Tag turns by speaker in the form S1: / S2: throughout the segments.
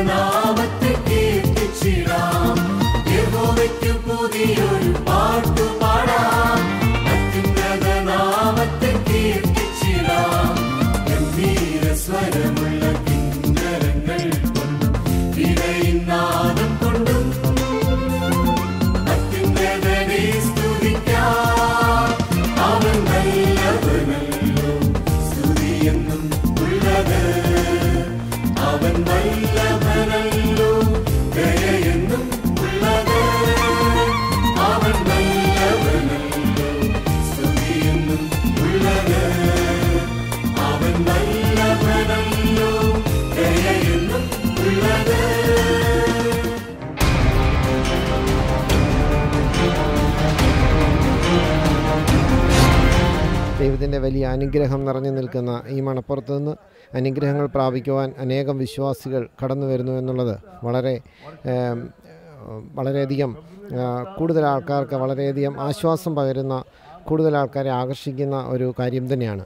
S1: നാമത്തെ കീർത്തിച്ചിടാം, യഹോവയ്ക്ക് പുതിയൊരു പാട്ടു പാടാം. അത്യുന്നത നാമത്തെ കീർത്തിച്ചിടാം, ഗംഭീര സ്വരമുള്ള കിന്നരങ്ങൾ കൊണ്ടും വിനയനാദം കൊണ്ടും അത്യുന്നതനെ സ്തുതിക്കാം. അവൻ നല്ലവനല്ലോ, സ്തുതിയെന്നും ഉള്ളത്. അവൻ നല്ലവനല്ലോ, ദയയെന്നും ഉള്ളത്. അവൻ നല്ലവനല്ലോ, സ്തുതിയെന്നും ഉള്ളത്. അവൻ നല്ലവനല്ലോ, ദയയെന്നും ഉള്ളത്.
S2: ദൈവത്തിൻ്റെ വലിയ അനുഗ്രഹം നിറഞ്ഞു നിൽക്കുന്ന ഈ മണപ്പുറത്ത് നിന്ന് അനുഗ്രഹങ്ങൾ പ്രാപിക്കുവാൻ അനേകം വിശ്വാസികൾ കടന്നു വരുന്നു എന്നുള്ളത് വളരെയധികം കൂടുതൽ ആൾക്കാർക്ക് വളരെയധികം ആശ്വാസം പകരുന്ന, കൂടുതൽ ആൾക്കാരെ ആകർഷിക്കുന്ന ഒരു കാര്യം തന്നെയാണ്.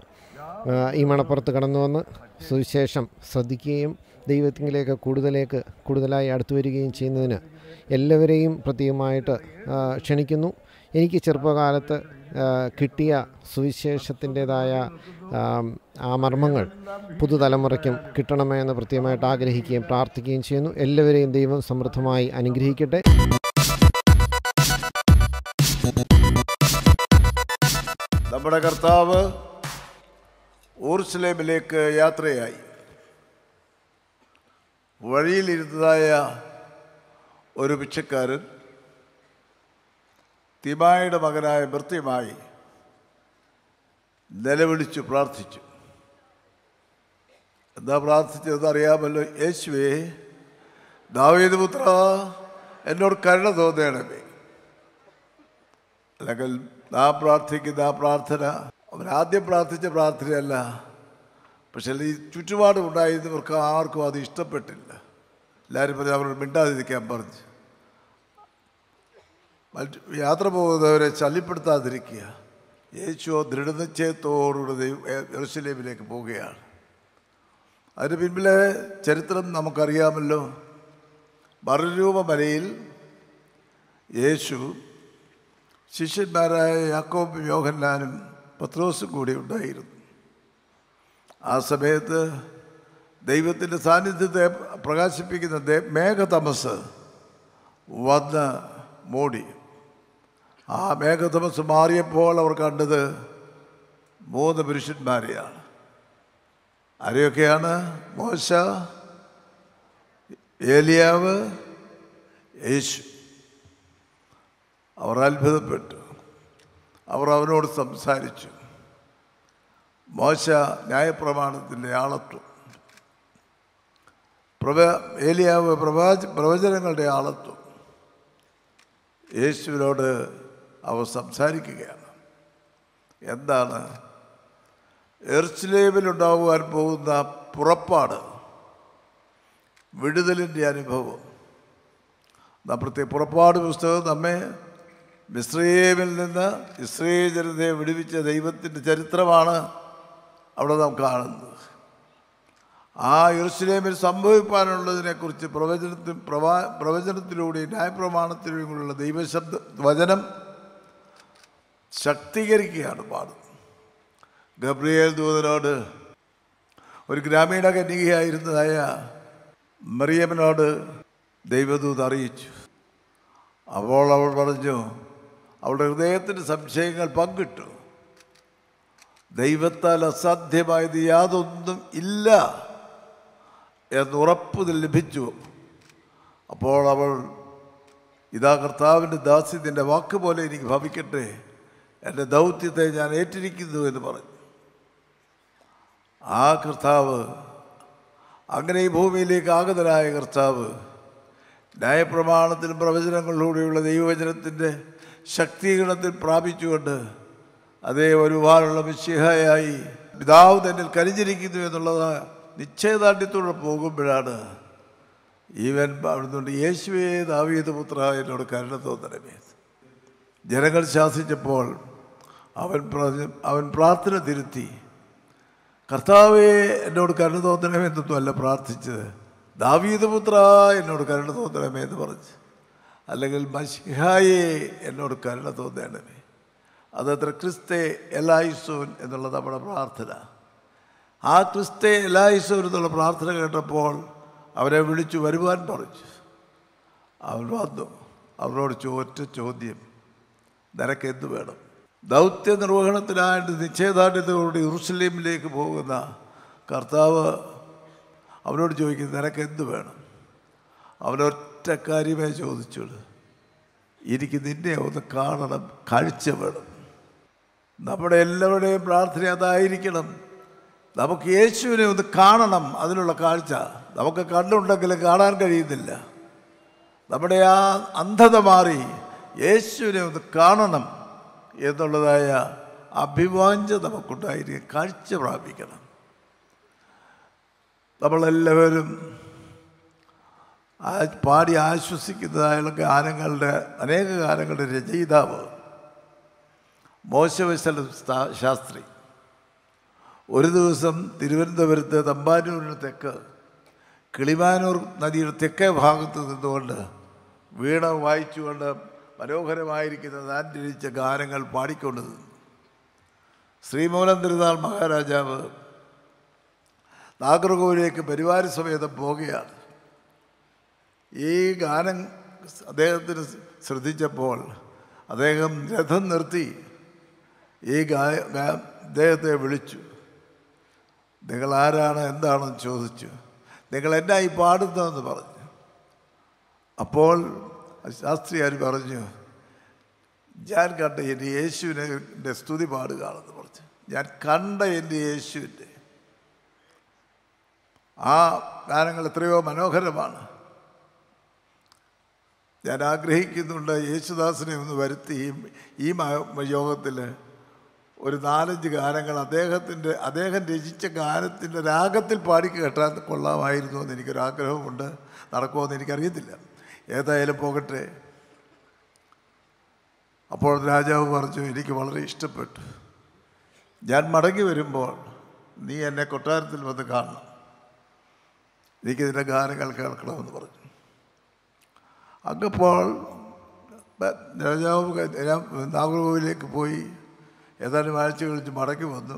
S2: ഈ മണപ്പുറത്ത് കടന്നു വന്ന് സുവിശേഷം ശ്രദ്ധിക്കുകയും ദൈവത്തിലേക്ക് കൂടുതലായി അടുത്തു വരികയും ചെയ്യുന്നതിന് എല്ലാവരെയും പ്രത്യേകമായിട്ട് ക്ഷണിക്കുന്നു. എനിക്ക് ചെറുപ്പകാലത്ത് കിട്ടിയ സുവിശേഷത്തിൻ്റേതായ ആ മർമ്മങ്ങൾ പുതുതലമുറയ്ക്കും കിട്ടണമേ എന്ന് പ്രത്യേകമായിട്ട് ആഗ്രഹിക്കുകയും പ്രാർത്ഥിക്കുകയും ചെയ്യുന്നു. എല്ലാവരെയും ദൈവം സമൃദ്ധമായി അനുഗ്രഹിക്കട്ടെ.
S3: നമ്മുടെ കർത്താവ് യെരൂശലേമിലേക്ക് യാത്രയായി. വഴിയിലിരുന്നതായ ഒരു ഭിക്ഷക്കാരൻ തിമായുടെ മകനായ ഭർത്തിമായി നിലവിളിച്ചു പ്രാർത്ഥിച്ചു. എന്താ പ്രാർത്ഥിച്ചതെന്ന് അറിയാമല്ലോ. യേശുവേ, ദാവീദ് പുത്ര, എന്നോട് കരുണ തോന്നണമേ. അല്ലെങ്കിൽ നാം പ്രാർത്ഥിക്കുന്ന ആ പ്രാർത്ഥന അവൻ ആദ്യം പ്രാർത്ഥിച്ച പ്രാർത്ഥനയല്ല. പക്ഷേ ഈ ചുറ്റുപാട് ഉണ്ടായിരുന്നവർക്ക് ആർക്കും അത് ഇഷ്ടപ്പെട്ടില്ല. എല്ലാവരും പറഞ്ഞ് അവരോട് മിണ്ടാതിരിക്കാൻ പറഞ്ഞു. യാത്ര പോകുന്നവരെ ശല്യപ്പെടുത്താതിരിക്കുക. യേശു ദൃഢനിശ്ചയത്തോടുകൂടി യെരൂശലേമിലേക്ക് പോവുകയാണ്. അതിന് പിൻപിലെ ചരിത്രം നമുക്കറിയാമല്ലോ. മറുരൂപ മലയിൽ യേശു ശിഷ്യന്മാരായ യാക്കോബും യോഹന്നാനും പത്രോസും കൂടി ഉണ്ടായിരുന്നു. ആ സമയത്ത് ദൈവത്തിൻ്റെ സാന്നിധ്യത്തെ പ്രകാശിപ്പിക്കുന്ന മേഘതമസ് വന്ന് മൂടി. ആ മേഘതമസ് മാറിയപ്പോൾ അവർ കണ്ടത് 3 പുരുഷന്മാരെയാണ്. ആരെയൊക്കെയാണ്? മോശ, ഏലിയാവ്, യേശു. അവർ അത്ഭുതപ്പെട്ടു. അവർ അവനോട് സംസാരിച്ചു. മോശ ന്യായപ്രമാണത്തിൻ്റെ ആളത്വം, ഏലിയാവ് പ്രവചനങ്ങളുടെ ആളത്വം. യേശുവിനോട് അവർ സംസാരിക്കുകയാണ്. എന്താണ്? യെരൂശലേമിലുണ്ടാകുവാൻ പോകുന്ന പുറപ്പാട്, വിടുതലിൻ്റെ അനുഭവം. പ്രത്യേക പുറപ്പാട് പുസ്തകം നമ്മെ മിസ്രയീമിൽ നിന്ന് ഇസ്രായേൽ ജനതയെ വിടുവിച്ച ദൈവത്തിൻ്റെ ചരിത്രമാണ് അവിടെ നാം കാണുന്നത്. ആ യെരൂശലേമിൽ സംഭവിക്കാനുള്ളതിനെക്കുറിച്ച് പ്രവചനത്തിലൂടെയും ന്യായപ്രമാണത്തിലൂടെയുള്ള വചനം ശക്തീകരിക്കുകയാണ് പാടുന്നത്. ഗബ്രിയേൽ ദൂതനോട് ഒരു ഗ്രാമീണ കന്യകയായിരുന്നതായ മറിയമിനോട് ദൈവദൂത് അറിയിച്ചു. അപ്പോൾ അവൾ പറഞ്ഞു, അവളുടെ ഹൃദയത്തിൻ്റെ സംശയങ്ങൾ പങ്കിട്ടു. ദൈവത്താൽ അസാധ്യമായത് യാതൊന്നും ഇല്ല എന്നുറപ്പ് ലഭിച്ചു. അപ്പോൾ അവൾ, ഇതാ കർത്താവിൻ്റെ ദാസി, നിൻ്റെ വാക്ക് പോലെ എനിക്ക് ഭവിക്കട്ടെ, എൻ്റെ ദൗത്യത്തെ ഞാൻ ഏറ്റിരിക്കുന്നു എന്ന് പറഞ്ഞു. ആ കർത്താവ്, അങ്ങനെ ഈ ഭൂമിയിലേക്ക് ആഗതനായ കർത്താവ്, ന്യായപ്രമാണത്തിലും പ്രവചനങ്ങളിലൂടെയുള്ള ദൈവവചനത്തിൻ്റെ ശക്തീകരണത്തിൽ പ്രാപിച്ചുകൊണ്ട് അതേ വരുവാനുള്ള മിശിഹായായി പിതാവ് തന്നിൽ കനിഞ്ഞിരിക്കുന്നു എന്നുള്ള നിശ്ചയദാർഢ്യത്തോടെ പോകുമ്പോഴാണ് ഈവൻ അവിടുന്ന് യേശുവേ ദാവീദ് പുത്ര എന്നോട് കരുണ തോന്നണമേ. ജനങ്ങൾ ശാസിച്ചപ്പോൾ അവൻ പ്രാർത്ഥന തിരുത്തി. കർത്താവേ എന്നോട് കരുണ തോന്നണമെന്നൊന്നും അല്ല പ്രാർത്ഥിച്ചത്, ദാവീദ് പുത്ര എന്നോട് കരുണ തോന്നണമേ എന്ന് പറഞ്ഞു. അല്ലെങ്കിൽ മശിഹായെ എന്നോട് കരുണ തോന്നണമേ. അതത്ര ക്രിസ്തേ എലായിസോൻ എന്നുള്ള നമ്മുടെ പ്രാർത്ഥന. ആ ക്രിസ്തേ എലായിസോൻ എന്നുള്ള പ്രാർത്ഥന കേട്ടപ്പോൾ അവരെ വിളിച്ചു വരുവാൻ പറഞ്ഞു. അവൻ വന്നു. അവരോട് ഒറ്റ ചോദ്യം, നിനക്ക് എന്ത് വേണം? ദൗത്യ നിർവഹണത്തിനായിട്ട് നിശ്ചയദാർഢ്യത്തോടെ യെരൂശലേമിലേക്ക് പോകുന്ന കർത്താവ് അവനോട് ചോദിക്കുന്നത്, നിനക്ക് എന്ത് വേണം? അവനൊറ്റ കാര്യമേ ചോദിച്ചുള്ളൂ, എനിക്ക് നിന്നെ ഒന്ന് കാണണം, കാഴ്ച വേണം. നമ്മുടെ എല്ലാവരുടെയും പ്രാർത്ഥന അതായിരിക്കണം. നമുക്ക് യേശുവിനെ ഒന്ന് കാണണം, അതിനുള്ള കാഴ്ച. നമുക്ക് കണ്ണുണ്ടെങ്കിലും കാണാൻ കഴിയുന്നില്ല. നമ്മുടെ ആ അന്ധത മാറി യേശുവിനെ ഒന്ന് കാണണം എന്നുള്ളതായ അഭിവാഞ്ച നമുക്കുണ്ടായിരിക്കും. കാഴ്ച പ്രാപിക്കണം. നമ്മളെല്ലാവരും പാടി ആശ്വസിക്കുന്നതായുള്ള ഗാനങ്ങളുടെ അനേക ഗാനങ്ങളുടെ രചയിതാവ് മോശവത്സല ശാസ്ത്രി ഒരു ദിവസം തിരുവനന്തപുരത്ത് തമ്പാനൂരിന് തെക്ക് കിളിമാനൂർ നദിയുടെ തെക്കേ ഭാഗത്ത് നിന്നുകൊണ്ട് വീണ വായിച്ചുകൊണ്ട് മനോഹരമായിരിക്കുന്ന താൻ രചിച്ച ഗാനങ്ങൾ പാടിക്കൊണ്ട് നിന്നു. ശ്രീമൂലം തിരുനാൾ മഹാരാജാവ് നാഗർകോവിലേക്ക് പരിവാര സമേതം പോവുകയാണ്. ഈ ഗാനം അദ്ദേഹത്തിന് ശ്രദ്ധിച്ചപ്പോൾ അദ്ദേഹം രഥം നിർത്തി ഈ അദ്ദേഹത്തെ വിളിച്ചു. നിങ്ങളാരാണ്, എന്താണെന്ന് ചോദിച്ചു. നിങ്ങൾ എന്നാ ഈ പാടുന്നതെന്ന് പറഞ്ഞു. അപ്പോൾ ശാസ്ത്രിയാർ പറഞ്ഞു, ഞാൻ കണ്ട എൻ്റെ യേശുവിനെ സ്തുതി പാടുകയാണെന്ന് പറഞ്ഞു. ഞാൻ കണ്ട എൻ്റെ യേശുവിൻ്റെ ആ ഗാനങ്ങൾ എത്രയോ മനോഹരമാണ്. ഞാൻ ആഗ്രഹിക്കുന്നുണ്ട് യേശുദാസിനെ ഒന്ന് വരുത്തി ഈ യോഗത്തിൽ ഒരു 4-5 ഗാനങ്ങൾ അദ്ദേഹം രചിച്ച ഗാനത്തിൻ്റെ രാഗത്തിൽ പാടി കേട്ടാൽ കൊള്ളാമായിരുന്നു എന്ന് എനിക്കൊരാഗ്രഹമുണ്ട്. നടക്കുമെന്ന് എനിക്കറിയത്തില്ല. ഏതായാലും പോകട്ടെ. അപ്പോൾ രാജാവ് പറഞ്ഞു, എനിക്ക് വളരെ ഇഷ്ടപ്പെട്ടു. ഞാൻ മടങ്ങി വരുമ്പോൾ നീ എന്നെ കൊട്ടാരത്തിൽ വന്ന് കാണണം, എനിക്കിതിൻ്റെ ഗാനങ്ങൾ കേൾക്കണമെന്ന് പറഞ്ഞു. അങ്ങപ്പോൾ രാജാവ് നാഗർകോവിലേക്ക് പോയി ഏതാനും ആഴ്ച കഴിച്ച് മടങ്ങി വന്നു.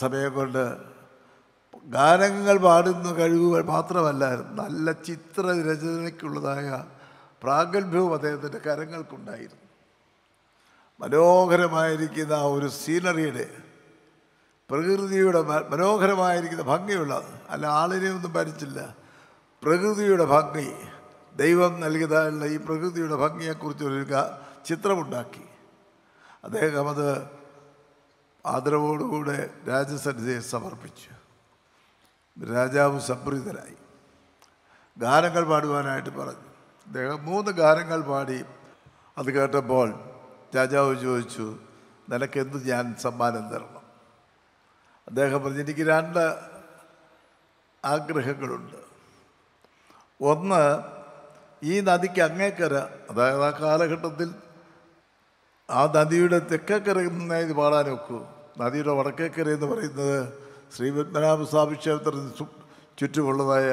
S3: സമയം കൊണ്ട് ഗാനങ്ങൾ പാടുന്ന കഴിവുകൾ മാത്രമല്ലായിരുന്നു, നല്ല ചിത്രരചനയ്ക്കുള്ളതായ പ്രാഗൽഭ്യവും അദ്ദേഹത്തിൻ്റെ കരങ്ങൾക്കുണ്ടായിരുന്നു. മനോഹരമായിരിക്കുന്ന ആ ഒരു സീനറിയുടെ പ്രകൃതിയുടെ മനോഹരമായിരിക്കുന്ന ഭംഗിയുള്ളത്, അല്ല ആളിനെ ഒന്നും ഭരിച്ചില്ല. പ്രകൃതിയുടെ ഭംഗി, ദൈവം നൽകിയതായുള്ള ഈ പ്രകൃതിയുടെ ഭംഗിയെക്കുറിച്ചൊരു ചിത്രമുണ്ടാക്കി. അദ്ദേഹം അത് ആദരവോടുകൂടെ രാജസന്നിധിയെ സമർപ്പിച്ചു. രാജാവ് സംപ്രീതനായി. ഗാനങ്ങൾ പാടുവാനായിട്ട് പറഞ്ഞു. അദ്ദേഹം 3 ഗാനങ്ങൾ പാടി. അത് കേട്ടപ്പോൾ രാജാവ് ചോദിച്ചു, നിനക്കെന്ത് ഞാൻ സമ്മാനം തരണം? അദ്ദേഹം പറഞ്ഞു, എനിക്ക് 2 ആഗ്രഹങ്ങളുണ്ട്. ഒന്ന്, ഈ നദിക്ക് അങ്ങേക്കര, അതായത് ആ കാലഘട്ടത്തിൽ ആ നദിയുടെ തെക്കേക്കര ഇത് പാടാൻ ഒക്കൂ. നദിയുടെ വടക്കേക്കര എന്ന് പറയുന്നത് ശ്രീ പത്മനാഭസ്വാമി ക്ഷേത്രത്തിന് ചുറ്റുമുള്ളതായ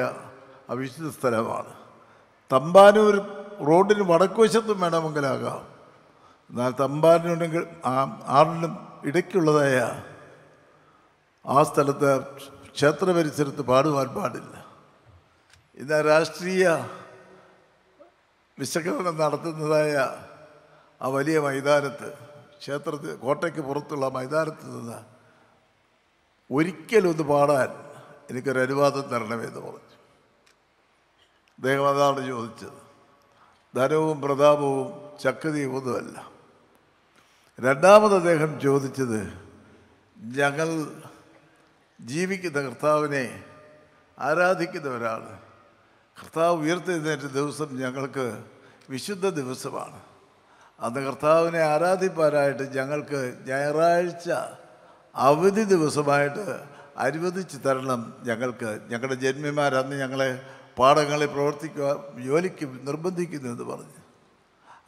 S3: അവിശുദ്ധ സ്ഥലമാണ്. തമ്പാനൂർ റോഡിന് വടക്കുവശത്തും വേണമെങ്കിലാകാം. എന്നാൽ തമ്പാനൂരുണ്ടെങ്കിൽ ആറിനും ഇടയ്ക്കുള്ളതായ ആ സ്ഥലത്ത് ക്ഷേത്ര പരിസരത്ത് പാടുവാൻ പാടില്ല. ഇന്ന് രാഷ്ട്രീയ വിശകലനം നടത്തുന്നതായ ആ വലിയ മൈതാനത്ത്, ക്ഷേത്രത്തിൽ കോട്ടയ്ക്ക് പുറത്തുള്ള മൈതാനത്ത് നിന്ന് ഒരിക്കലൊന്ന് പാടാൻ എനിക്കൊരു അനുവാദം തരണമെന്ന് പറഞ്ഞു. അദ്ദേഹം അതാണ് ചോദിച്ചത്. ധനവും പ്രതാപവും ശക്തിയും ഒന്നുമല്ല. രണ്ടാമത് അദ്ദേഹം ചോദിച്ചത്, ഞങ്ങൾ ജീവിക്കുന്ന കർത്താവിനെ ആരാധിക്കുന്നവരാണ്. കർത്താവ് ഉയർത്തെഴുന്നേറ്റ ദിവസം ഞങ്ങൾക്ക് വിശുദ്ധ ദിവസമാണ്. അന്ന് കർത്താവിനെ ആരാധിപ്പാനായിട്ട് ഞങ്ങൾക്ക് ഞായറാഴ്ച അവധി ദിവസമായിട്ട് അനുവദിച്ച് തരണം. ഞങ്ങളുടെ ജന്മിമാർ അന്ന് ഞങ്ങളെ പാഠങ്ങളിൽ പ്രവർത്തിക്കുക ജോലിക്ക് നിർബന്ധിക്കുന്നു എന്ന് പറഞ്ഞു.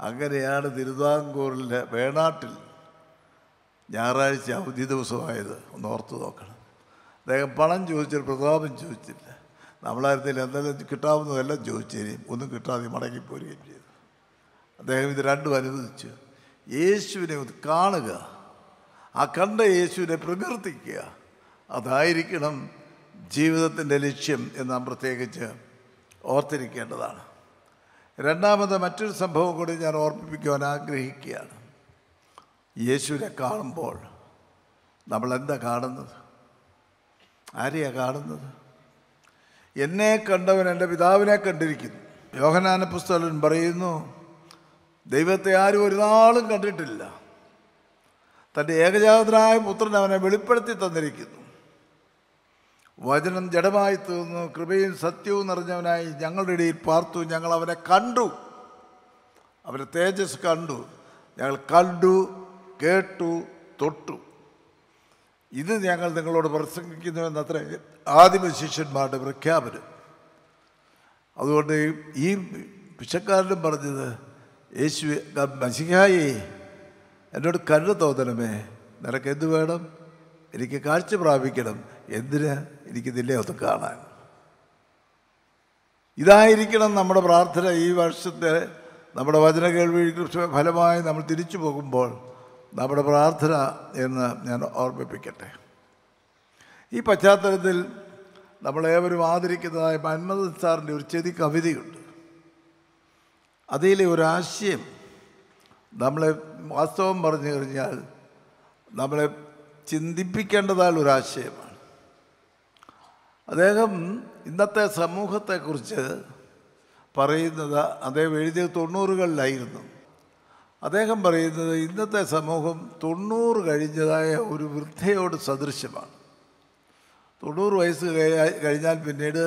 S3: അങ്ങനെയാണ് തിരുവിതാംകൂറിലെ വേണാട്ടിൽ ഞായറാഴ്ച അവധി ദിവസമായത്. ഒന്ന് ഓർത്തു നോക്കണം. അദ്ദേഹം പണം ചോദിച്ചിട്ട് പ്രതാപം ചോദിച്ചില്ല. നമ്മളായിരുന്നില്ല എന്തായാലും കിട്ടാവുന്നതെല്ലാം ചോദിച്ചേരും, ഒന്നും കിട്ടാതെ മടങ്ങിപ്പോരുകയും ചെയ്തു. അദ്ദേഹം ഇത് രണ്ടും അനുവദിച്ചു. യേശുവിനെ ഒന്ന് കാണുക, ആ കണ്ട യേശുവിനെ പ്രകീർത്തിക്കുക, അതായിരിക്കണം ജീവിതത്തിൻ്റെ ലക്ഷ്യം എന്ന് നാം പ്രത്യേകിച്ച് ഓർത്തിരിക്കേണ്ടതാണ്. രണ്ടാമത് മറ്റൊരു സംഭവം കൂടി ഞാൻ ഓർമ്മിപ്പിക്കുവാൻ ആഗ്രഹിക്കുകയാണ്. യേശുവിനെ കാണുമ്പോൾ നമ്മളെന്താ കാണുന്നത്? ആരെയാണ് കാണുന്നത്? എന്നെ കണ്ടവൻ എൻ്റെ പിതാവിനെ കണ്ടിരിക്കുന്നു. യോഹന്നാന്റെ പുസ്തകത്തിൽ പറയുന്നു, ദൈവത്തെ ആരും ഒരു നാളും കണ്ടിട്ടില്ല, തൻ്റെ ഏകജാതനായ പുത്രൻ അവനെ വെളിപ്പെടുത്തി തന്നിരിക്കുന്നു. വചനം ജഡമായി തീർന്നു, കൃപയും സത്യവും നിറഞ്ഞവനായി ഞങ്ങളുടെ ഇടയിൽ പാർത്തു. ഞങ്ങൾ അവനെ കണ്ടു, അവൻ്റെ തേജസ് കണ്ടു. ഞങ്ങൾ കണ്ടു, കേട്ടു, തൊട്ടു. ഇത് ഞങ്ങൾ നിങ്ങളോട് പ്രസംഗിക്കുന്നുവെന്നത്ര ആദിമ ശിഷ്യന്മാരുടെ പ്രഖ്യാപനം. അതുകൊണ്ട് ഈ പിശക്കാരനും പറഞ്ഞത്, യേശു മശിഹായേ, എന്നോട് കണ്ണ് തോന്നണമേ, നിനക്ക് എന്ത് വേണം? എനിക്ക് കാഴ്ച പ്രാപിക്കണം. എന്തിന്? എനിക്ക് നിന്നെ ഒന്ന് കാണാൻ. ഇതായിരിക്കണം നമ്മുടെ പ്രാർത്ഥന. ഈ വർഷത്തെ നമ്മുടെ വചന കേൾവി ഫലമായി നമ്മൾ തിരിച്ചു പോകുമ്പോൾ നമ്മുടെ പ്രാർത്ഥന എന്ന് ഞാൻ ഓർമ്മിപ്പിക്കട്ടെ. ഈ പശ്ചാത്തലത്തിൽ നമ്മളേവരും ആദരിക്കുന്നതായ മന്മഥൻ സാറിൻ്റെ ഒരു ചെറിയ കവിതയുണ്ട്. അതിലെ ഒരാശയം നമ്മളെ വാസ്തവം പറഞ്ഞു കഴിഞ്ഞാൽ നമ്മളെ ചിന്തിപ്പിക്കേണ്ടതായ ഒരാശയമാണ്. അദ്ദേഹം ഇന്നത്തെ സമൂഹത്തെക്കുറിച്ച് പറയുന്നത്, അദ്ദേഹം എഴുതിയത് 90കളിലായിരുന്നു. അദ്ദേഹം പറയുന്നത് ഇന്നത്തെ സമൂഹം 90 കഴിഞ്ഞതായ ഒരു വൃദ്ധയോട് സദൃശ്യമാണ്. 90 വയസ്സ് കഴിഞ്ഞാൽ പിന്നീട്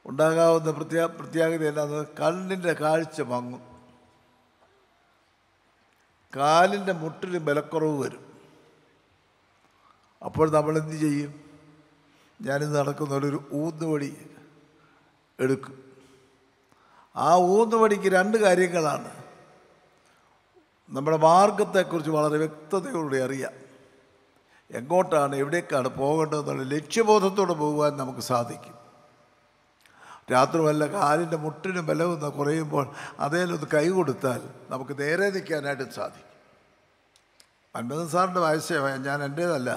S3: ഉണ്ടാകാവുന്ന പ്രത്യേകത എന്നാണ്? കണ്ണിൻ്റെ കാഴ്ച മങ്ങും, കാലിൻ്റെ മുട്ടിന് ബലക്കുറവ് വരും. അപ്പോൾ നമ്മളെന്ത് ചെയ്യും? ഞാനിത് നടക്കുന്നൊരു ഊന്നുവടി എടുക്കും. ആ ഊന്നുവടിക്ക് 2 കാര്യങ്ങളാണ്. നമ്മുടെ മാർഗത്തെക്കുറിച്ച് വളരെ വ്യക്തതയോടെ അറിയാം. എങ്ങോട്ടാണ്, എവിടേക്കാണ് പോകേണ്ടതെന്നുള്ള ലക്ഷ്യബോധത്തോടെ പോകുവാൻ നമുക്ക് സാധിക്കും. രാത്രിമല്ല, കാലിൻ്റെ മുട്ടിന് ബലമെന്ന് കുറയുമ്പോൾ അതേലൊന്ന് കൈ കൊടുത്താൽ നമുക്ക് നേരെ നിൽക്കാനായിട്ട് സാധിക്കും. മന്മഥൻ സാറിൻ്റെ വയസ്സേ ഞാൻ എൻ്റേതല്ല,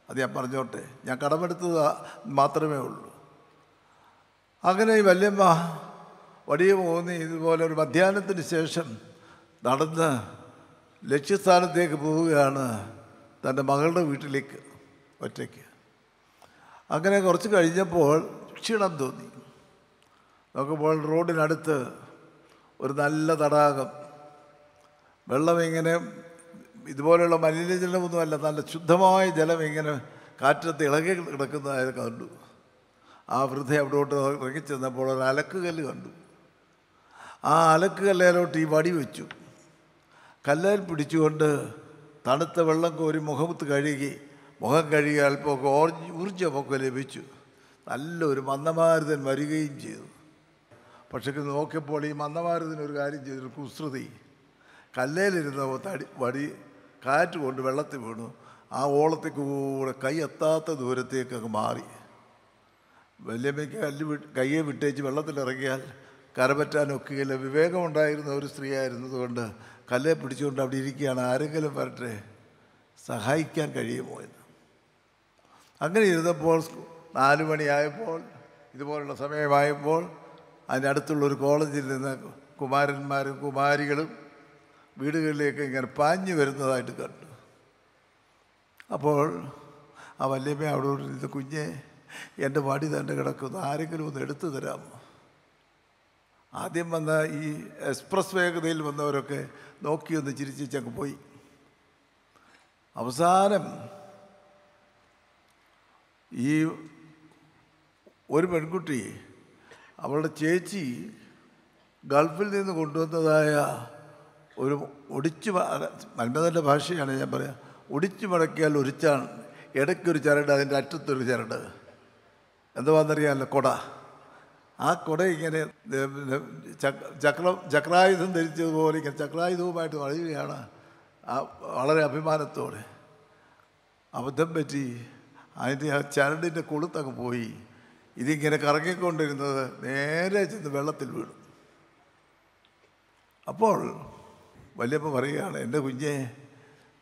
S3: അത് ഞാൻ പറഞ്ഞോട്ടെ, ഞാൻ കടമെടുത്തത് മാത്രമേ ഉള്ളൂ. അങ്ങനെ ഈ വല്യമ്മ വടിയ പോകുന്ന ഇതുപോലെ ഒരു മധ്യാഹ്നത്തിന് ശേഷം നടന്ന് ലക്ഷ്യസ്ഥാനത്തേക്ക് പോവുകയാണ്, തൻ്റെ മകളുടെ വീട്ടിലേക്ക് ഒറ്റയ്ക്ക്. അങ്ങനെ കുറച്ച് കഴിഞ്ഞപ്പോൾ ക്ഷീണം തോന്നി. നോക്കുമ്പോൾ റോഡിനടുത്ത് ഒരു നല്ല തടാകം, വെള്ളം ഇങ്ങനെ ഇതുപോലെയുള്ള മലിനജലമൊന്നുമല്ല, നല്ല ശുദ്ധമായ ജലം ഇങ്ങനെ കാറ്റത്ത് ഇളകി കിടക്കുന്നതായത് കണ്ടു. ആ വൃദ്ധ അവിടോട്ട് ഇറങ്ങിച്ചെന്നപ്പോൾ ഒരു അലക്കുകല്ല് കണ്ടു. ആ അലക്കുകല്ലേലോട്ട് ഈ വടി വെച്ചു. കല്ലേൽ പിടിച്ചുകൊണ്ട് തണുത്ത വെള്ളം കോരി മുഖത്ത് കഴുകി, മുഖം കഴുകി അല്പമൊക്കെ ഊർജ്ജമൊക്കെ ലഭിച്ചു. നല്ലൊരു മന്ദമാരുതൻ വരികയും ചെയ്തു. പക്ഷേ നോക്കിയപ്പോൾ ഈ മന്ദമാരുതനൊരു കാര്യം ചെയ്തൊരു കുസൃതി, കല്ലേലിരുന്ന വടി കാറ്റ് കൊണ്ട് വെള്ളത്തിൽ വീണു. ആ ഓളത്തിൽ കൂടെ കൈ എത്താത്ത ദൂരത്തേക്കൊക്കെ മാറി. വല്യമ്മയ്ക്ക് കയ്യെ വിട്ടേച്ച് വെള്ളത്തിലിറങ്ങിയാൽ കരപറ്റാനൊക്കെയില്ല. വിവേകമുണ്ടായിരുന്ന ഒരു സ്ത്രീ ആയിരുന്നതുകൊണ്ട് കല്ലെ പിടിച്ചുകൊണ്ട് അവിടെ ഇരിക്കുകയാണ്, ആരെങ്കിലും വരട്ടെ, സഹായിക്കാൻ കഴിയുമോ എന്ന്. അങ്ങനെ ഇരുന്നപ്പോൾ 4 മണിയായപ്പോൾ, ഇതുപോലുള്ള സമയമായപ്പോൾ, അതിനടുത്തുള്ളൊരു കോളേജിൽ നിന്ന് കുമാരന്മാരും കുമാരികളും വീടുകളിലേക്ക് ഇങ്ങനെ പാഞ്ഞു വരുന്നതായിട്ട് കണ്ടു. അപ്പോൾ ആ വല്യമ്മ അവിടെ ഇത്, കുഞ്ഞെ, എൻ്റെ വടി തന്നെ കിടക്കുന്നു, ആരെങ്കിലും ഒന്ന് എടുത്തു തരാമോ? ആദ്യം വന്ന ഈ എക്സ്പ്രസ് വേഗതയിൽ വന്നവരൊക്കെ നോക്കിയൊന്ന് ചിരിച്ചങ്ങ് പോയി. അവസാനം ഈ ഒരു പെൺകുട്ടി, അവളുടെ ചേച്ചി ഗൾഫിൽ നിന്ന് കൊണ്ടുവന്നതായ ഒരു മന്മഥൻ്റെ ഭാഷയാണ് ഞാൻ പറയാം, ഒടിച്ചു മടക്കിയാൽ ഒരു ഇടയ്ക്കൊരു ചരട്, അതിൻ്റെ അറ്റത്തൊരു ചരട്, എന്തുവാണെന്നറിയാമല്ലോ, കൊട. ആ കൊട ഇങ്ങനെ ചക്രായുധം ധരിച്ചതുപോലെ ഇങ്ങനെ ചക്രായുധവുമായിട്ട് വളയുകയാണ് വളരെ ഇതിങ്ങനെ കറങ്ങിക്കൊണ്ടിരുന്നത് നേരെ ചെന്ന് വെള്ളത്തിൽ വീണു. അപ്പോൾ വല്യപ്പ പറയുകയാണ്, എൻ്റെ കുഞ്ഞെ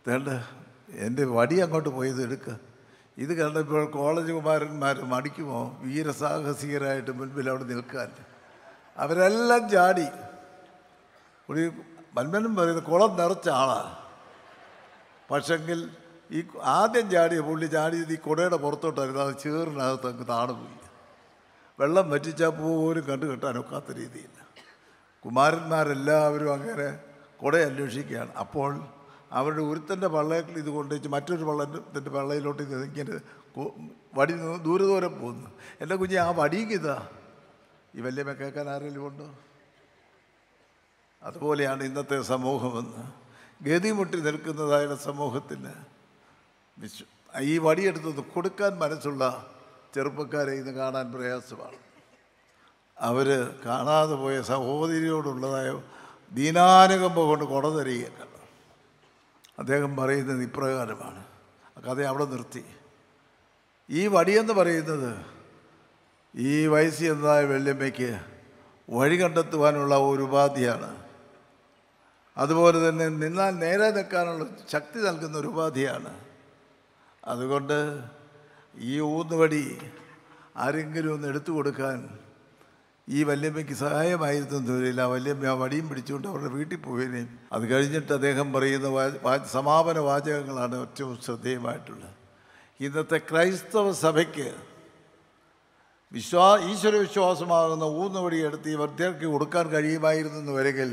S3: തേണ്ട എൻ്റെ വടി അങ്ങോട്ട് പോയത് എടുക്കുക. ഇത് കണ്ടപ്പോൾ കോളേജ് കുമാരന്മാർ മടിക്കുമോ വീരസാഹസികരായിട്ട് മുൻപിൽ അവിടെ നിൽക്കാൻ? അവരെല്ലാം ചാടി. ഒരു മന്മനും പറയുന്നത് കുളം നിറച്ച ആളാണ്. പക്ഷെങ്കിൽ ഈ ആദ്യം ചാടിയ പുള്ളി ചാടിയത് ഈ കുടയുടെ പുറത്തോട്ടായിരുന്നു. അത് ചേറിനകത്ത് അങ്ങ് താണുപോയി. വെള്ളം വറ്റിച്ചാൽ പോലും കണ്ടു കെട്ടാനൊക്കാത്ത രീതിയില്ല. കുമാരന്മാരെല്ലാവരും അങ്ങനെ കുട അന്വേഷിക്കുകയാണ്. അപ്പോൾ അവരുടെ ഒരുത്തൻ്റെ പള്ളയിൽ ഇത് കൊണ്ടുവച്ച് മറ്റൊരു പള്ളത്തിൻ്റെ പള്ളയിലോട്ട് ഇങ്ങനെ വടി ദൂരെ ദൂരം പോകുന്നു. എൻ്റെ കുഞ്ഞെ ആ വടിക്കിതാ ഈ വല്യമ്മ കേൾക്കാൻ ആരെങ്കിലും ഉണ്ടോ? അതുപോലെയാണ് ഇന്നത്തെ സമൂഹമെന്ന്. ഗതിമുട്ടി നിൽക്കുന്നതായ സമൂഹത്തിന് ഈ വടിയെടുത്തത് കൊടുക്കാൻ മനസ്സുള്ള ചെറുപ്പക്കാരെ ഇന്ന് കാണാൻ പ്രയാസമാണ്. അവർ കാണാതെ പോയ സഹോദരിയോടുള്ളതായ ദീനാനുകമ്പ കൊണ്ട് കൊട തരികയാണ്. അദ്ദേഹം പറയുന്നത് ഇപ്രകാരമാണ്. ആ കഥ അവിടെ നിർത്തി. ഈ വടിയെന്ന് പറയുന്നത് ഈ വയസ്സി എന്നതായ വല്യമ്മയ്ക്ക് വഴി കണ്ടെത്തുവാനുള്ള ഒരു ഉപാധിയാണ്. അതുപോലെ തന്നെ നിന്നാൽ നേരെ നിൽക്കാനുള്ള ശക്തി നൽകുന്ന ഒരു ഉപാധിയാണ്. അതുകൊണ്ട് ഈ ഊന്നുവടി ആരെങ്കിലും ഒന്ന് എടുത്തു കൊടുക്കാൻ ഈ വല്യമ്മയ്ക്ക് സഹായമായിരുന്നു വരില്ല. വല്യമ്മ ആ വടിയും പിടിച്ചുകൊണ്ട് അവരുടെ വീട്ടിൽ പോവുകയും അത് കഴിഞ്ഞിട്ട് അദ്ദേഹം പറയുന്ന സമാപന വാചകങ്ങളാണ് ഏറ്റവും ശ്രദ്ധേയമായിട്ടുള്ളത്. ഇന്നത്തെ ക്രൈസ്തവ സഭയ്ക്ക് ഈശ്വര വിശ്വാസമാകുന്ന ഊന്നുവടി എടുത്ത് ഈ വൃദ്ധർക്ക് കൊടുക്കാൻ കഴിയുമായിരുന്നു വരെങ്കിൽ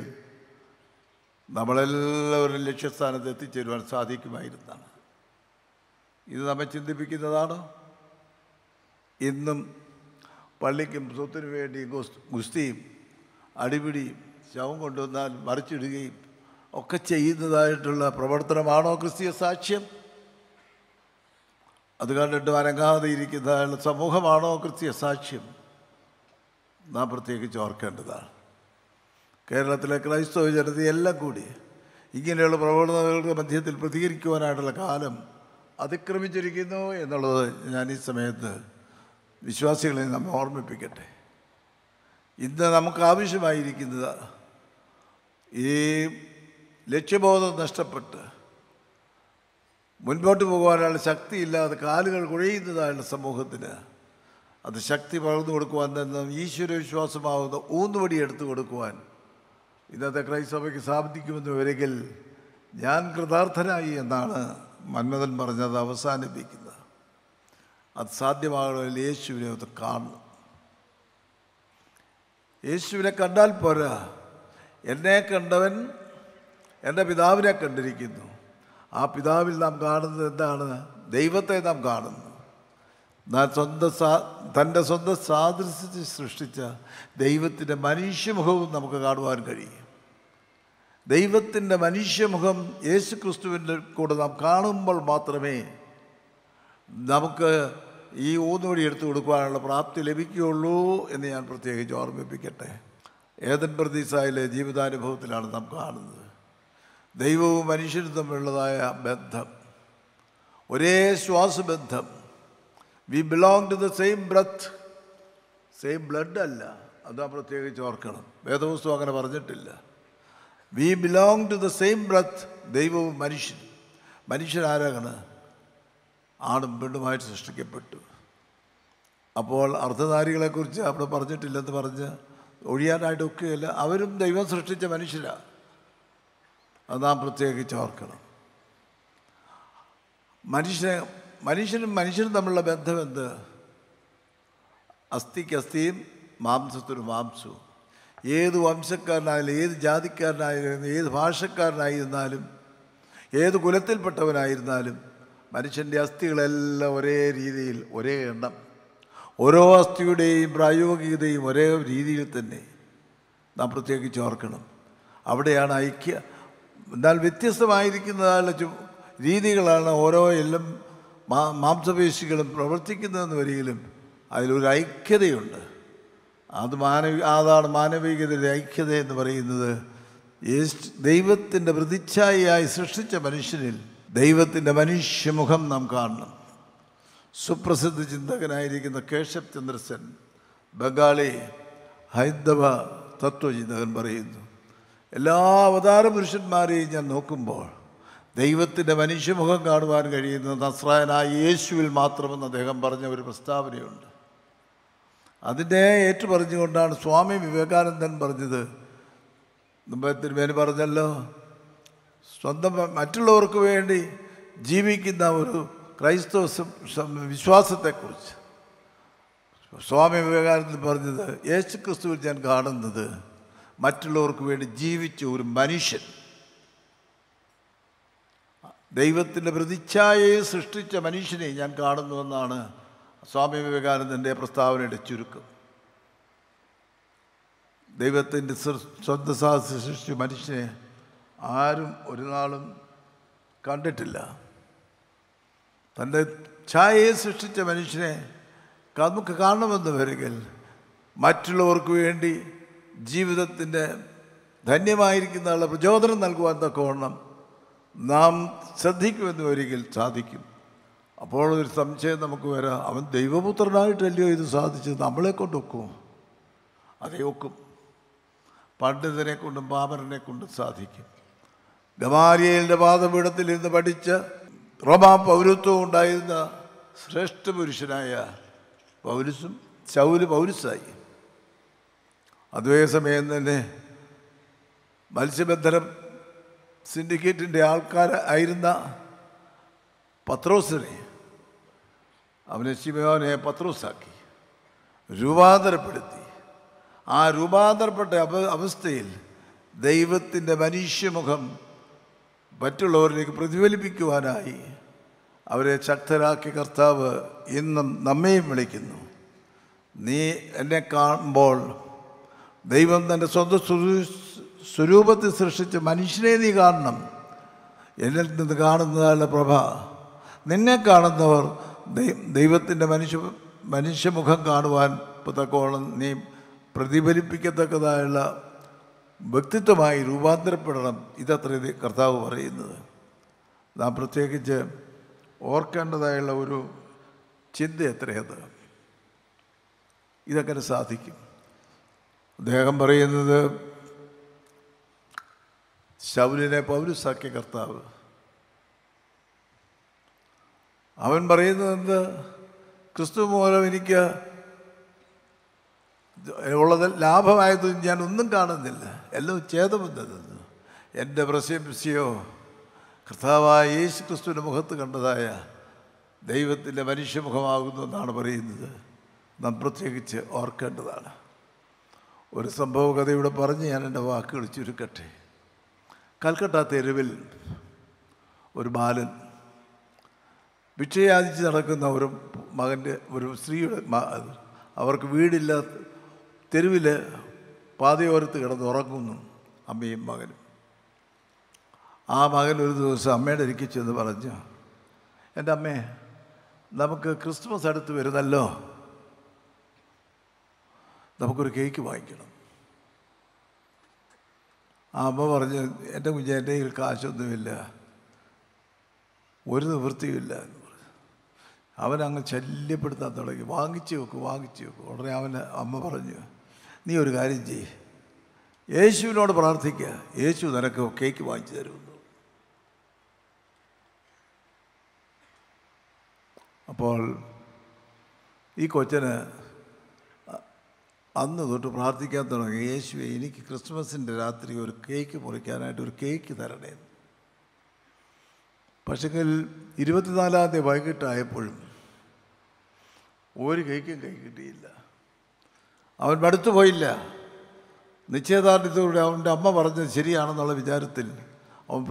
S3: നമ്മളെല്ലാവരും ലക്ഷ്യസ്ഥാനത്ത് എത്തിച്ചേരുവാൻ സാധിക്കുമായിരുന്നാണ്. ഇത് നമ്മെ ചിന്തിപ്പിക്കുന്നതാണ്. ഇന്നും പള്ളിക്കും സ്വത്തിനു വേണ്ടി ഗുസ്തിയും അടിപിടിയും ശവം കൊണ്ടുവന്നാൽ മറിച്ചിടുകയും ഒക്കെ ചെയ്യുന്നതായിട്ടുള്ള പ്രവർത്തനമാണോ ക്രിസ്തീയ സാക്ഷ്യം? അത് കണ്ടിട്ട് അനങ്ങാതെ ഇരിക്കുന്ന സമൂഹമാണോ ക്രിസ്തീയ സാക്ഷ്യം? നാം പ്രത്യേകിച്ച് ഓർക്കേണ്ടതാണ്. കേരളത്തിലെ ക്രൈസ്തവ ജനതയെല്ലാം കൂടി ഇങ്ങനെയുള്ള പ്രവണതകളുടെ മധ്യത്തിൽ പ്രതികരിക്കുവാനായിട്ടുള്ള കാലം അതിക്രമിച്ചിരിക്കുന്നു എന്നുള്ളത് ഞാൻ ഈ സമയത്ത് വിശ്വാസികളെ നമ്മെ ഓർമ്മിപ്പിക്കട്ടെ. ഇന്ന് നമുക്ക് ആവശ്യമായിരിക്കുന്നത് ഈ ലക്ഷ്യബോധം നഷ്ടപ്പെട്ട് മുൻപോട്ട് പോകാനുള്ള ശക്തിയില്ലാതെ കാലുകൾ കുഴയുന്നതായുള്ള സമൂഹത്തിന് അത് ശക്തി പകർന്നു കൊടുക്കുവാൻ തന്നെ ഈശ്വര വിശ്വാസമാവുന്ന ഊന്നുവടി എടുത്തു കൊടുക്കുവാൻ ഇന്നത്തെ ക്രൈസ്തവയ്ക്ക് സാധിക്കുമെന്ന് വരെങ്കിൽ ഞാൻ കൃതാർത്ഥനായി എന്നാണ് മന്മഥൻ പറഞ്ഞത് അവസാനിപ്പിക്കുന്നത്. അത് സാധ്യമാകണമെങ്കിൽ യേശുവിനെ ഒന്ന് കാണണം. യേശുവിനെ കണ്ടാൽ പോരാ, എന്നെ കണ്ടവൻ എൻ്റെ പിതാവിനെ കണ്ടിരിക്കുന്നു. ആ പിതാവിൽ നാം കാണുന്നത് എന്താണ്? ദൈവത്തെ നാം കാണുന്നു. തൻ്റെ സ്വന്തം സാദൃശ്യത്തിൽ സൃഷ്ടിച്ച ദൈവത്തിൻ്റെ മനുഷ്യമുഖവും നമുക്ക് കാണുവാൻ കഴിയും. ദൈവത്തിൻ്റെ മനുഷ്യമുഖം യേശു ക്രിസ്തുവിൻ്റെ കൂടെ നാം കാണുമ്പോൾ മാത്രമേ നമുക്ക് ഈ ഊന്നുവടി എടുത്തു കൊടുക്കുവാനുള്ള പ്രാപ്തി ലഭിക്കുകയുള്ളൂ എന്ന് ഞാൻ പ്രത്യേകിച്ച് ഓർമ്മിപ്പിക്കട്ടെ. ഏദൻ പർദീസായിലെ ജീവിതാനുഭവത്തിലാണ് നാം കാണുന്നത്. ദൈവവും മനുഷ്യരും തമ്മിലുള്ളതായ ബന്ധം, ഒരേ ശ്വാസബന്ധം. We belong to the same breath, same blood അല്ല. അതാ പ്രത്യേകിച്ച് ഓർക്കണം. വേദപുസ്തകം അങ്ങനെ പറഞ്ഞിട്ടില്ല. We belong to the same breath. ദൈവവും മനുഷ്യനും. മനുഷ്യനാരാണ്? ആണും പെണ്ണുമായിട്ട് സൃഷ്ടിക്കപ്പെട്ടു. അപ്പോൾ അർദ്ധനാരികളെക്കുറിച്ച് അവിടെ പറഞ്ഞിട്ടില്ലെന്ന് പറഞ്ഞ് ഒഴിയാനായിട്ടൊക്കെയല്ല. അവരും ദൈവം സൃഷ്ടിച്ച മനുഷ്യരാണ്. അത് നാം പ്രത്യേകിച്ച് ഓർക്കണം. മനുഷ്യനും തമ്മിലുള്ള ബന്ധം എന്ത്? അസ്ഥിക്ക് അസ്ഥിയും മാംസത്തിന് മാംസവും. ഏത് വംശക്കാരനായാലും, ഏത് ജാതിക്കാരനായിരുന്നാലും, ഏത് ഭാഷക്കാരനായിരുന്നാലും, ഏത് കുലത്തിൽപ്പെട്ടവനായിരുന്നാലും മനുഷ്യൻ്റെ അസ്ഥികളെല്ലാം ഒരേ രീതിയിൽ, ഒരേ എണ്ണം. ഓരോ അസ്ഥിയുടെയും പ്രായോഗികതയും ഒരേ രീതിയിൽ തന്നെ നാം പ്രത്യേകിച്ച് ഓർക്കണം. അവിടെയാണ് ഐക്യം. എന്നാൽ വ്യത്യസ്തമായിരിക്കുന്നതായ രീതികളാണ് ഓരോ എല്ലാം മാംസപേശികളും പ്രവർത്തിക്കുന്നതെന്ന് വരികിലും അതിലൊരു ഐക്യതയുണ്ട്. അതാണ് മാനവികതയുടെ ഐക്യത എന്ന് പറയുന്നത്. ദൈവത്തിൻ്റെ പ്രതിച്ഛായയായി സൃഷ്ടിച്ച മനുഷ്യനിൽ ദൈവത്തിൻ്റെ മനുഷ്യമുഖം നാം കാണണം. സുപ്രസിദ്ധ ചിന്തകനായിരിക്കുന്ന കേശവ് ചന്ദ്ര സെൻ, ബംഗാളി ഹൈന്ദവ തത്വചിന്തകൻ പറയുന്നു, എല്ലാ അവതാര പുരുഷന്മാരെയും ഞാൻ നോക്കുമ്പോൾ ദൈവത്തിൻ്റെ മനുഷ്യമുഖം കാണുവാൻ കഴിയുന്ന നസ്രായനായ യേശുവിൽ മാത്രമെന്ന് അദ്ദേഹം പറഞ്ഞ ഒരു പ്രസ്താവനയുണ്ട്. അതിനെ ഏറ്റുപറഞ്ഞുകൊണ്ടാണ് സ്വാമി വിവേകാനന്ദൻ പറഞ്ഞത്. തിരുമേനി പറഞ്ഞല്ലോ, സ്വന്തം മറ്റുള്ളവർക്ക് വേണ്ടി ജീവിക്കുന്ന ഒരു ക്രൈസ്തവ വിശ്വാസത്തെക്കുറിച്ച് സ്വാമി വിവേകാനന്ദൻ പറഞ്ഞത്, യേശു ക്രിസ്തുവിൽ ഞാൻ കാണുന്നത് മറ്റുള്ളവർക്ക് വേണ്ടി ജീവിച്ച ഒരു മനുഷ്യൻ, ദൈവത്തിൻ്റെ പ്രതിച്ഛായയെ സൃഷ്ടിച്ച മനുഷ്യനെ ഞാൻ കാണുന്നുവെന്നാണ് സ്വാമി വിവേകാനന്ദൻ്റെ പ്രസ്താവനയുടെ ചുരുക്കം. ദൈവത്തിൻ്റെ സ്വന്തം സാഹസ് സൃഷ്ടിച്ച മനുഷ്യനെ ആരും ഒരു നാളും കണ്ടിട്ടില്ല. തൻ്റെ ഛായയെ സൃഷ്ടിച്ച മനുഷ്യനെ നമുക്ക് കാണണമെന്ന് വരികിൽ മറ്റുള്ളവർക്ക് വേണ്ടി ജീവിതത്തിൻ്റെ ധന്യമായിരിക്കുന്ന ആളെ പ്രചോദനം നൽകുവാൻ തക്കവണ്ണം നാം ശ്രദ്ധിക്കുമെന്ന് വരികിൽ സാധിക്കും. അപ്പോൾ ഒരു സംശയം നമുക്ക് വരാം, അവൻ ദൈവപുത്രനായിട്ടല്ലയോ ഇത് സാധിച്ചത്, നമ്മളെ കൊണ്ടൊക്കും? അതേ ഒക്കും. പണ്ഡിതനെ കൊണ്ടും പാമരനെ കൊണ്ടും സാധിക്കും. ഗമാലിയേലിൻ്റെ പാദപീഠത്തിൽ ഇരുന്ന് പഠിച്ച റോമാ പൗരത്വം ഉണ്ടായിരുന്ന ശ്രേഷ്ഠ പുരുഷനായ പൗലുസും ശൗല് പൗലുസായി. അതേസമയം തന്നെ മത്സ്യബന്ധനം സിൻഡിക്കേറ്റിൻ്റെ ആൾക്കാരായിരുന്ന പത്രോസിനെ, അവനെ ശിമയോനെ പത്രോസാക്കി രൂപാന്തരപ്പെടുത്തി. ആ രൂപാന്തരപ്പെട്ട അവസ്ഥയിൽ ദൈവത്തിൻ്റെ മനുഷ്യമുഖം മറ്റുള്ളവരിലേക്ക് പ്രതിഫലിപ്പിക്കുവാനായി അവരെ ശക്തരാക്കിയ കർത്താവ് ഇന്നും നമ്മെയും വിളിക്കുന്നു. നീ എന്നെ കാണുമ്പോൾ ദൈവം തൻ്റെ സ്വന്തം സ്വരൂപത്തിൽ സൃഷ്ടിച്ച മനുഷ്യനെ നീ കാണണം. എന്നിൽ നിന്ന് കാണുന്നതല്ല പ്രഭ, നിന്നെ കാണുന്നവർ ദൈവത്തിൻ്റെ മനുഷ്യമുഖം കാണുവാൻ തക്കോളം നീ പ്രതിഫലിപ്പിക്കത്തക്കതായുള്ള വ്യക്തിത്വമായി രൂപാന്തരപ്പെടണം. ഇതത്ര കർത്താവ് പറയുന്നത്. നാം പ്രത്യേകിച്ച് ഓർക്കേണ്ടതായുള്ള ഒരു ചിന്ത എത്രയത്, ഇതെങ്ങനെ സാധിക്കും? അദ്ദേഹം പറയുന്നത്, ശൗലിനെ പൗലുസാക്കിയ കർത്താവ്, അവൻ പറയുന്നത് എന്ത്? ക്രിസ്തു മൂലം എനിക്ക് ഉള്ളത് ലാഭമായത് ഞാൻ ഒന്നും കാണുന്നില്ല, എല്ലാം ഛേദമെന്നത്. എൻ്റെ പ്രശംസയോ കർത്താവായ യേശു ക്രിസ്തുവിൻ്റെ മുഖത്ത് കണ്ടതായ ദൈവത്തിൻ്റെ മനുഷ്യമുഖമാകുന്നു എന്നാണ് പറയുന്നത്. നാം പ്രത്യേകിച്ച് ഓർക്കേണ്ടതാണ്. ഒരു സംഭവ കഥയുടെ പറഞ്ഞ് ഞാൻ എൻ്റെ വാക്കുകൾ ചുരുക്കട്ടെ. കൽക്കട്ട തെരുവിൽ ഒരു ബാലൻ ഭിക്ഷയാചിച്ച് നടക്കുന്ന ഒരു മകൻ്റെ, ഒരു സ്ത്രീയുടെ, അവർക്ക് വീടില്ലാത്ത തെരുവിൽ പാതയോരത്ത് കിടന്ന് ഉറങ്ങുന്നു അമ്മയും മകനും. ആ മകൻ ഒരു ദിവസം അമ്മയുടെ അരികിൽ ചെന്ന് പറഞ്ഞു, എൻ്റെ അമ്മേ, നമുക്ക് ക്രിസ്മസ് അടുത്ത് വരുന്നല്ലോ, നമുക്കൊരു കേക്ക് വാങ്ങിക്കണം. ആ അമ്മ പറഞ്ഞു, എൻ്റെ കുഞ്ഞ്, എൻ്റെ കയ്യിൽ കാശൊന്നുമില്ല, ഒരു നിവൃത്തിയുമില്ല എന്ന് പറഞ്ഞു. അവനങ്ങ് ശല്യപ്പെടുത്താൻ തുടങ്ങി, വാങ്ങിച്ചു വെക്കും. ഉടനെ അമ്മ പറഞ്ഞു, നീ ഒരു കാര്യം ചെയ്യ്, യേശുവിനോട് പ്രാർത്ഥിക്കുക, യേശു നിനക്ക് കേക്ക് വാങ്ങിച്ചു തരുമെന്ന്. അപ്പോൾ ഈ കൊച്ചന് അന്ന് തൊട്ട് പ്രാർത്ഥിക്കാൻ തുടങ്ങി, യേശുവേ, എനിക്ക് ക്രിസ്മസിൻ്റെ രാത്രി ഒരു കേക്ക് മുറിക്കാനായിട്ട് ഒരു കേക്ക് തരണേ. പക്ഷെങ്കിൽ 24-ാം തീയതി വൈകിട്ടായപ്പോഴും ഒരു കേക്കും കൈ കിട്ടിയില്ല. അവൻ മടുത്തു പോയില്ല. നിശ്ചയദാർഢ്യത്തോടെ അവൻ്റെ അമ്മ പറഞ്ഞത് ശരിയാണെന്നുള്ള വിചാരത്തിൽ അവൻ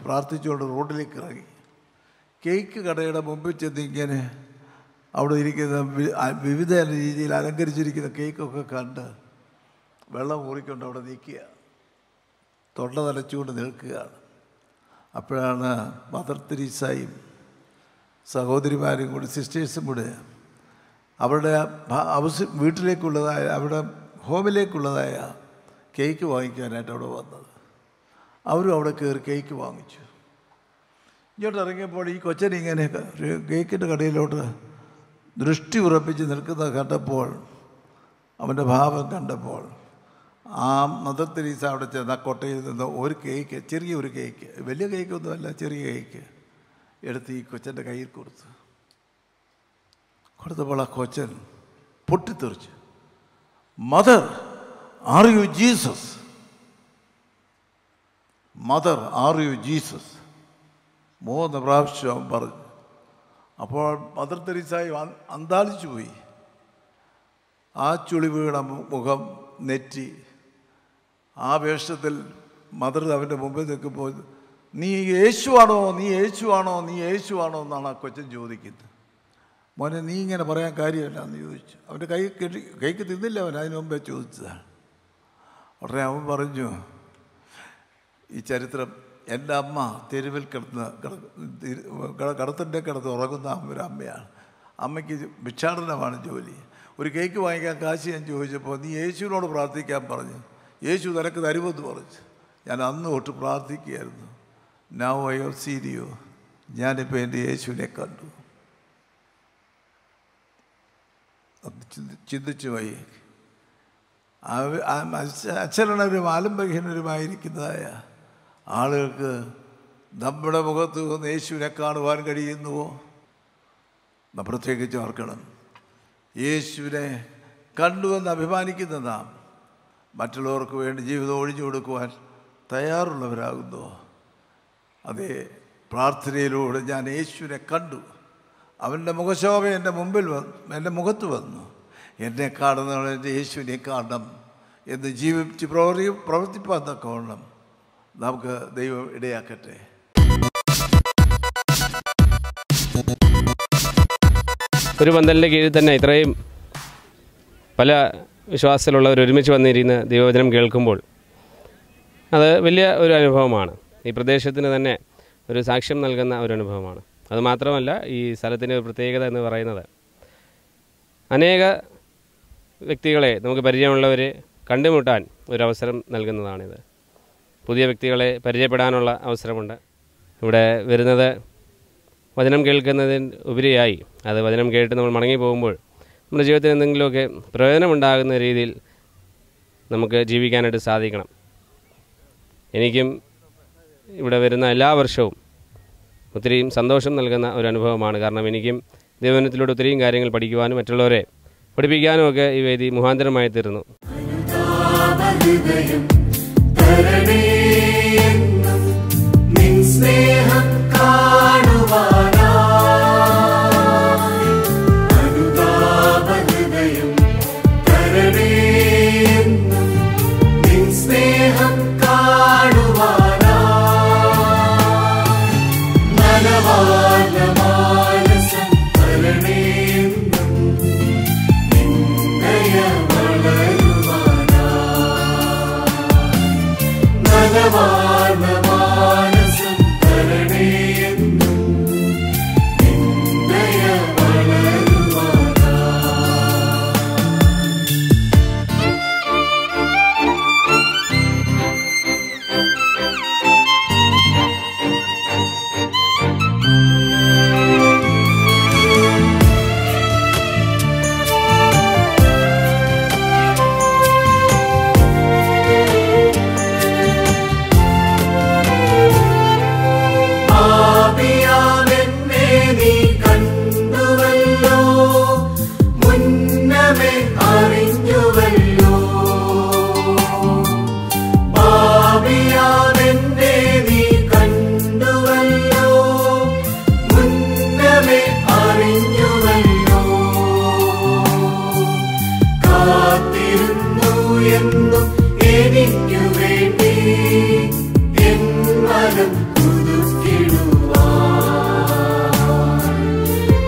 S3: പ്രാർത്ഥിച്ചുകൊണ്ട് റോഡിലേക്ക് ഇറങ്ങി. കേക്ക് കടയുടെ മുമ്പിൽ ചെന്ന് ഇങ്ങനെ അവിടെ ഇരിക്കുന്ന വിവിധ രീതിയിൽ അലങ്കരിച്ചിരിക്കുന്ന കേക്കൊക്കെ കണ്ട് വെള്ളം ഊറിക്കൊണ്ട് അവിടെ നിൽക്കുക, തൊണ്ട നനച്ചുകൊണ്ട് നിൽക്കുകയാണ്. അപ്പോഴാണ് മദർ തെരേസയും സഹോദരിമാരും കൂടി, സിസ്റ്റേഴ്സും കൂടെ അവരുടെ വീട്ടിലേക്കുള്ളതായ, അവിടെ ഹോമിലേക്കുള്ളതായ കേക്ക് വാങ്ങിക്കാനായിട്ട് അവിടെ വന്നത്. അവരും അവിടെ കയറി കേക്ക് വാങ്ങിച്ചു. ഇങ്ങോട്ട് ഇറങ്ങിയപ്പോൾ ഈ കൊച്ചനിങ്ങനെ ഒരു കേക്കിൻ്റെ കടയിലോട്ട് ദൃഷ്ടി ഉറപ്പിച്ച് നിൽക്കുന്നത് കണ്ടപ്പോൾ, അവൻ്റെ ഭാവം കണ്ടപ്പോൾ, ആ മദർ തെരേസ അവിടെ ചെന്ന് ആ കൊട്ടയിൽ നിന്ന് ഒരു കേക്ക്, ചെറിയൊരു കേക്ക്, വലിയ കേക്കൊന്നുമല്ല, ചെറിയ കേക്ക് എടുത്ത് ഈ കൊച്ചൻ്റെ കയ്യിൽ കൊടുത്തപ്പോൾ ആ കൊച്ചൻ പൊട്ടിത്തെറിച്ചു. Mother, are you Jesus? Mother, are you Jesus? 3 പ്രാവശ്യം അവൻ പറഞ്ഞു. അപ്പോൾ മദർ തെരേസയെ അന്താളിച്ചു പോയി. ആ ചുളി വീണ മുഖം, നെറ്റി, ആ വേഷത്തിൽ മദർ അവൻ്റെ മുമ്പിൽ നിൽക്കുമ്പോൾ, നീ യേശുവാണോ, നീ യേശുവാണോ, നീ യേശുവാണോ എന്നാണ് ആ കൊച്ചൻ ചോദിക്കുന്നത്. മോനെ, നീ ഇങ്ങനെ പറയാൻ കാര്യമല്ല എന്ന് ചോദിച്ചു. അവൻ്റെ കൈക്ക് തിന്നില്ല അവൻ, അതിന് മുമ്പേ ചോദിച്ചതാണ്. ഉടനെ അവൻ പറഞ്ഞു, ഈ ചരിത്രം, എൻ്റെ അമ്മ തെരുവിൽ കടത്തിൻ്റെ കിടന്ന് ഉറങ്ങുന്ന ഒരു അമ്മയാണ്. അമ്മയ്ക്ക് ഭിക്ഷാടനമാണ് ജോലി. ഒരു കേക്ക് വാങ്ങിക്കാൻ കാശ് ഞാൻ ചോദിച്ചപ്പോൾ, നീ യേശുവിനോട് പ്രാർത്ഥിക്കാൻ പറഞ്ഞു, യേശു നിനക്ക് തരുമെന്ന് പറഞ്ഞു. ഞാൻ അന്ന് തൊട്ട് പ്രാർത്ഥിക്കുകയായിരുന്നു. Now I have seen you. ഞാനിപ്പോൾ എൻ്റെ യേശുവിനെ കണ്ടു. ചിന്തിച്ചു പോയി. അക്ഷരണരും ആലംബഹീനരുമായിരിക്കുന്നതായ ആളുകൾക്ക് നമ്മുടെ മുഖത്ത് നിന്ന് യേശുവിനെ കാണുവാൻ കഴിയുന്നുവോ? പ്രത്യേകിച്ച് ഓർക്കണം, യേശുവിനെ കണ്ടുവെന്ന് അഭിമാനിക്കുന്ന നാം മറ്റുള്ളവർക്ക് വേണ്ടി ജീവിതം ഒഴിഞ്ഞു കൊടുക്കുവാൻ തയ്യാറുള്ളവരാകുന്നുവോ? അതേ, പ്രാർത്ഥനയിലൂടെ ഞാൻ യേശുവിനെ കണ്ടു, അവൻ്റെ മുഖശോഭ എൻ്റെ മുമ്പിൽ വന്നു, എൻ്റെ മുഖത്ത് വന്നു. എന്നെ കാണുന്നവൾ എൻ്റെ യേശുവിനെ കാണണം എന്ന് ജീവിച്ച് പ്രവർത്തിപ്പാൻ തക്കവണ്ണം നമുക്ക് ദൈവം ഇടയാക്കട്ടെ.
S4: ഒരു പന്തലിൻ്റെ കീഴിൽ തന്നെ ഇത്രയും പല വിശ്വാസത്തിലുള്ളവർ ഒരുമിച്ച് വന്നിരുന്ന ദൈവവചനം കേൾക്കുമ്പോൾ അത് വലിയ ഒരു അനുഭവമാണ്. ഈ പ്രദേശത്തിന് തന്നെ ഒരു സാക്ഷ്യം നൽകുന്ന ഒരു അനുഭവമാണ്. അതുമാത്രമല്ല, ഈ സ്ഥലത്തിൻ്റെ ഒരു പ്രത്യേകത എന്ന് പറയുന്നത്, അനേക വ്യക്തികളെ നമുക്ക് പരിചയമുള്ളവരെ കണ്ടുമുട്ടാൻ ഒരവസരം നൽകുന്നതാണിത്. പുതിയ വ്യക്തികളെ പരിചയപ്പെടാനുള്ള അവസരമുണ്ട്. ഇവിടെ വരുന്നത് വചനം കേൾക്കുന്നതിന് ഉപരിയായി അത് വചനം കേട്ട് നമ്മൾ മടങ്ങി പോകുമ്പോൾ നമ്മുടെ ജീവിതത്തിൽ എന്തെങ്കിലുമൊക്കെ പ്രയോജനമുണ്ടാകുന്ന രീതിയിൽ നമുക്ക് ജീവിക്കാനായിട്ട് സാധിക്കണം. എനിക്കും ഇവിടെ വരുന്ന എല്ലാ വർഷവും ഒത്തിരിയും സന്തോഷം നൽകുന്ന ഒരു അനുഭവമാണ്. കാരണം എനിക്കും ദൈവവചനത്തിലൂടെ ഒത്തിരിയും കാര്യങ്ങൾ പഠിക്കുവാനും മറ്റുള്ളവരെ പഠിപ്പിക്കാനും ഒക്കെ ഈ വേദി മുഖാന്തരമായി തീർന്നു.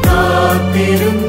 S1: കാത്തിരുന്നു